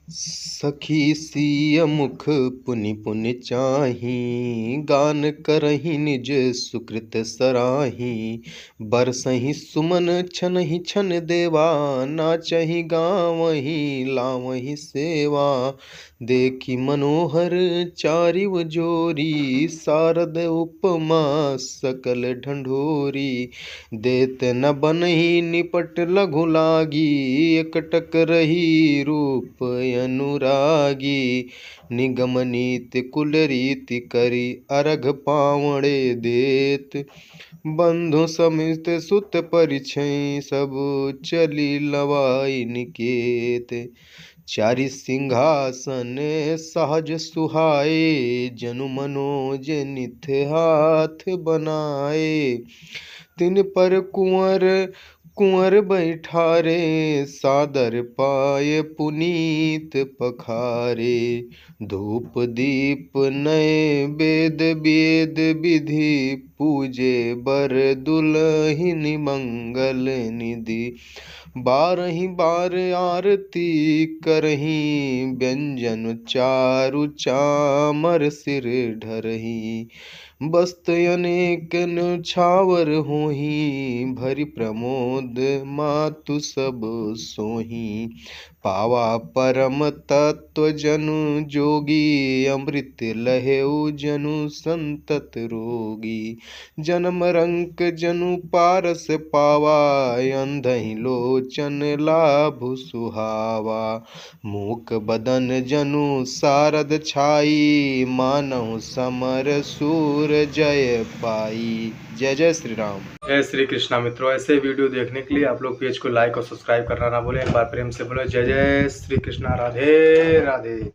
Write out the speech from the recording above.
सखी सिय मुख पुनि पुनि चाही, गान करहि निज सुकृत सराही। बरसहि सुमन छनहि छन देवा, नाचहि गावहि लावहि सेवा। देखि मनोहर चारिव जोरी, शारद उपमा सकल ढंढोरी। देत न बनहि निपट लघु लागी, एकटक रही रूप अनुरागी। निगम नीति कुल रीति करी, अर्घ पावड़े देत। बंधु समित सुत परिछै, सब चली लवाई निकेत। चारि सिंहासन सहज सुहाए, जनु मनोज निथ हाथ बनाए। तिन पर कुंवर बैठारे, सादर पाय पुनीत पखारे। धूप दीप नए वेद वेद विधि, पूजे बर दुलहिन मंगल निधि। बारहि बार आरती करहि, व्यंजन चारु चामर सिर ढरहि। वस्त्र अनेक न्योछावर होहि, भरि प्रमोद मातु सब सोहि। पावा परम तत्व जनु जोगी, अमृत लहेउ जनु संतत रोगी। जन्म रंक जनु पारस पावा, अंधहि लोचन लाभु सुहावा। मूक बदन जनु सारद छाई, मानहु समर सूर जय पाई। जय जय श्री राम। जय श्री कृष्णा। मित्रों, ऐसे वीडियो देखने के लिए आप लोग पेज को लाइक और सब्सक्राइब करना ना भूलें। एक बार प्रेम से बोलो जय जय श्री कृष्णा। राधे राधे।